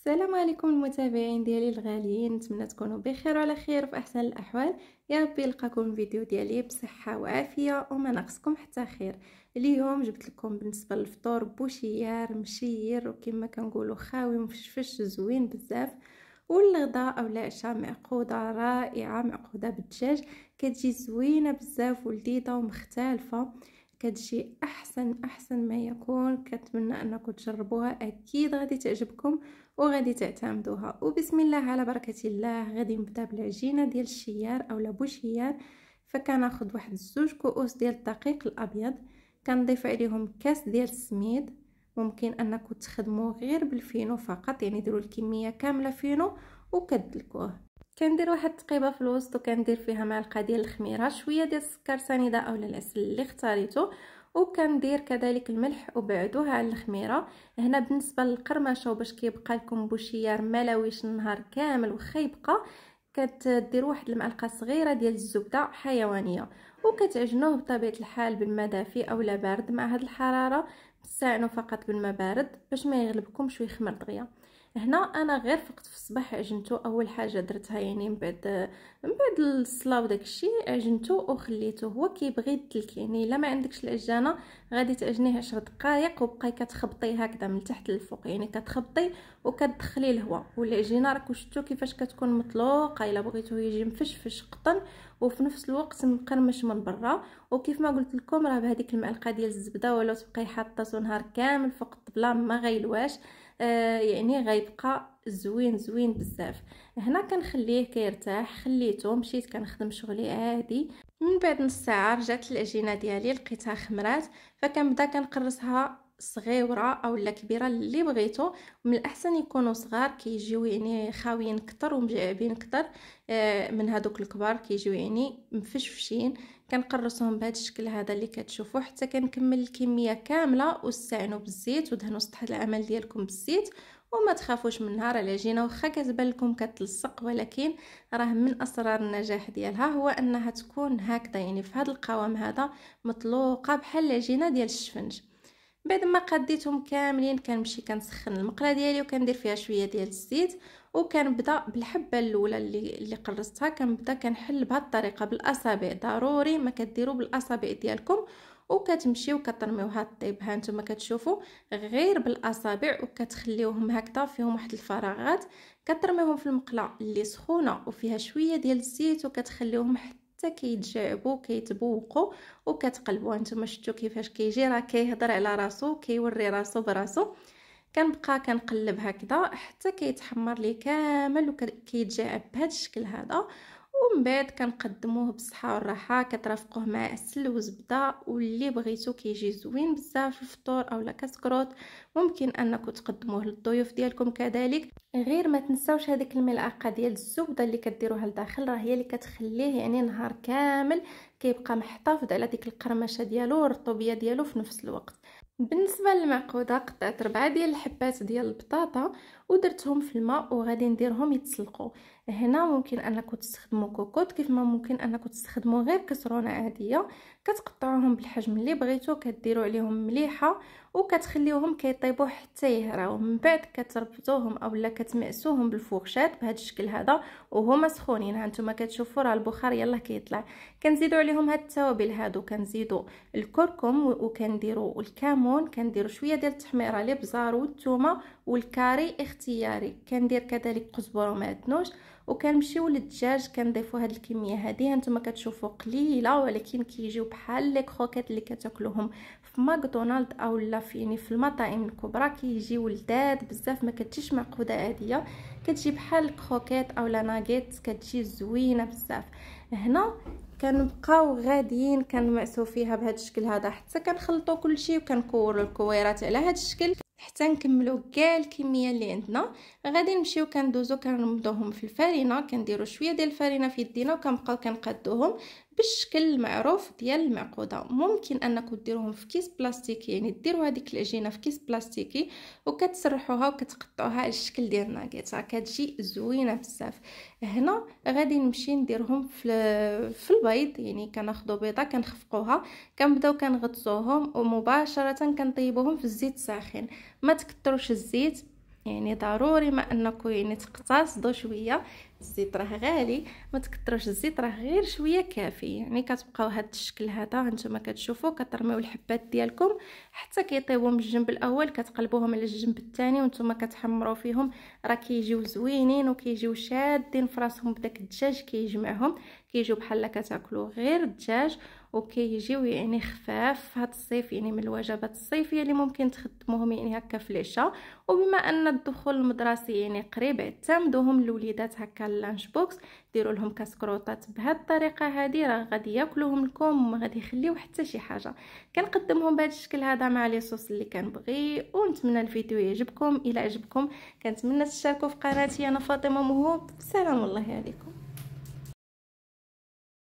السلام عليكم المتابعين ديالي الغاليين، نتمنى تكونوا بخير وعلى خير في احسن الاحوال. يا ربي يلقاكم الفيديو ديالي بصحه وعافيه وما ناقصكم حتى خير. اليوم جبت لكم بالنسبه للفطور بوشيار مشير وكما كنقولوا خاوي مفشفش زوين بزاف، والغداء او العشاء معقوده رائعه، معقوده بالدجاج كتجي زوينه بزاف ولذيذه ومختلفه، كتجي احسن ما يكون. كنتمنى انكم تجربوها، اكيد غادي تعجبكم وغادي تعتمدوها. وبسم الله على بركه الله غادي نبدا بالعجينه ديال الشيار او بوشيار. فكناخذ واحد 2 كؤوس ديال الدقيق الابيض، كنضيف عليهم كاس ديال السميد. ممكن انكم تخدموا غير بالفينو فقط، يعني ديروا الكميه كامله فينو وكتدلكوه. كندير واحد التقيبه في الوسط وكندير فيها معلقه ديال الخميره، شويه ديال السكر سنيده او العسل اللي اختاريتو، وكندير كذلك الملح وبعدوها على الخميره. هنا بالنسبه للقرمشه وباش كيبقى لكم بوشيار ملاويش النهار كامل وخا يبقى، كتديروا واحد المعلقه صغيره ديال الزبده حيوانيه وكتعجنوه بطبيعه الحال بالماء دافي او لا بارد. مع هاد الحراره تستعينوا فقط بالماء بارد باش ما يغلبكمش ويخمر دغيا. هنا انا غير فقط في الصباح عجنته، اول حاجه درتها يعني من بعد الصلاه وداكشي عجنته وخليته هو كيبغي يدلك. يعني الا ما عندكش العجانه غادي تعجنيه 10 دقائق وبقاي كتخبطي هكذا من تحت للفوق، يعني كتخبطي وكتدخلي الهواء. والعجينه راكم شفتوا كيفاش كتكون مطلوقه الا بغيتوه يجي مفشفش قطن وفي نفس الوقت مقرمش من برا. وكيف ما قلت لكم راه بهذيك المعلقه ديال الزبده ولا تبقاي حاطه نهار كامل فوق الطبله ما غيلواش، يعني غيبقى زوين بزاف. هنا كنخليه كيرتاح، خليته مشيت كنخدم شغلي عادي. من بعد نص ساعه رجعت العجينه ديالي لقيتها خمرات، فكنبدا كنقرصها صغيره او لا كبيره اللي بغيتو. من الاحسن يكونوا صغار كيجيو يعني خاويين كتر ومجعبين كتر، من هذوك الكبار كيجيو يعني مفشفشين. كنقرصهم بهذا الشكل هذا اللي كتشوفوا حتى كنكمل الكميه كامله. واستعينوا بالزيت ودهنوا سطح العمل ديالكم بالزيت، وما تخافوش منها. راه العجينه واخا كتبان لكم كتلصق، ولكن راه من اسرار النجاح ديالها هو انها تكون هكذا، يعني في هذا القوام هذا مطلوقه بحال العجينه ديال الشفنج. بعد ما قديتهم كاملين كنمشي كنسخن المقله ديالي وكندير فيها شويه ديال الزيت، وكنبدا بالحبه الاولى اللي قرصتها. كنبدا كنحل بهذه الطريقه بالاصابع، ضروري ما كديروا بالاصابع ديالكم وكتمشيو كترميوها طيب. ها نتوما كتشوفوا غير بالاصابع وكتخليوهم هكذا فيهم واحد الفراغات، كترميوهم في المقله اللي سخونه وفيها شويه ديال الزيت وكتخليوهم حتى كيتجعبوا كيتبوقوا وكتقلبوا. نتوما شفتوا كيفاش كيجي راه كيهضر على راسو كيوري راسو براسو. كنبقى كنقلب هكذا حتى كيتحمر لي كامل وكيتجعب بهذا الشكل هذا. ومن بعد كنقدموه بالصحه والراحه، كترافقوه مع عسل وزبده واللي بغيتو كيجي زوين بزاف في الفطور اولا كسكروط. ممكن انكم تقدموه للضيوف ديالكم كذلك، غير ما تنساوش هذيك الملعقه ديال الزبده اللي كديروها لداخل، راه هي اللي كتخليه يعني نهار كامل كيبقى محتفظ على ديك القرمشه ديالو والرطوبيه ديالو في نفس الوقت. بالنسبه للمعقوده قطعت 4 ديال الحبات ديال البطاطا ودرتهم في الماء وغادي نديرهم يتسلقوا. هنا ممكن انكم تستخدموا كوكوط، كيف ما ممكن انكم تستخدموا غير كسرونه عاديه. كتقطعوهم بالحجم اللي بغيتو، كديروا عليهم مليحه وكتخليوهم كيطيبوا حتى يهراو. من بعد كتربطوهم اولا كتمعسوهم بالفورشات بهذا الشكل هذا وهما سخونين. ها نتوما كتشوفوا راه البخار يلاه كيطلع. كنزيدوا عليهم هاد التوابل هادو، كنزيدوا الكركم وكنديروا الكمون، كنديروا شويه ديال التحميره الابزار والثومه والكاري اختياري، كندير كذلك قزبر ومعدنوش. وكنمشيو للدجاج كنضيفوا هاد الكميه هذه. هانتوما كتشوفوا قليله ولكن كيجيو بحال لي كروكيت اللي كتاكلوهم في ماكدونالد او لا في المطاعم الكبرى، كيجيو لذاذ بزاف، ما كتجيش معقوده عاديه، كتجي بحال الكروكيت او لا ناغيت، كتجي زوينه بزاف. هنا كنبقاو غاديين كنمعسو فيها بهذا الشكل هذا حتى كنخلطوا كلشي وكنكوروا الكويرات على هذا الشكل حتى نكملوا كاع الكميه اللي عندنا. غادي نمشيو كندوزو كنرمضوهم في الفرينه، كنديروا شويه ديال الفرينه في يدينا وكنبقاو كنقادوهم بالشكل المعروف ديال المعقوده. ممكن انكم ديروهم في كيس بلاستيكي، يعني ديروا هذيك العجينه في كيس بلاستيكي وكتسرحوها وكتقطعوها على الشكل ديال الناغيت، كتجي زوينه بزاف. هنا غادي نمشي نديرهم في البيض، يعني كناخذوا بيضه كنخفقوها، كنبداو كنغطسوهم ومباشره كنطيبوهم في الزيت ساخن. ما تكتروش الزيت، يعني ضروري ما انكم يعني تقتصدوا شويه. الزيت راه غالي، ما تكثروش الزيت، راه غير شويه كافي. يعني كتبقاو هذا الشكل هذا هانتوما كتشوفوا، كترميو الحبات ديالكم حتى كيطيبوا من الجنب الاول، كتقلبوهم على الجنب الثاني وانتم كتحمروا فيهم. راه كيجيو زوينين وكيجيو شادين في راسهم بداك الدجاج، كيجمعهم كيجيو بحال كتاكلوا غير الدجاج، وكيجيو يعني خفاف هاد الصيف. يعني من الوجبات الصيفيه اللي ممكن تخدموهم يعني هكا في العشاء. وبما ان الدخول المدرسي يعني قريب، اعتمدوهم الوليدات هكا اللانش بوكس، ديروا لهم كاسكروطات بهذه الطريقه هذه، راه غادي ياكلوهم لكم وما غادي يخليو حتى شي حاجه. كنقدمهم بهذا الشكل هذا مع لي صوص اللي كنبغي. ونتمنى الفيديو يعجبكم. الى عجبكم كنتمنى تشتركوا في قناتي. انا فاطمه مهوب، سلام الله عليكم.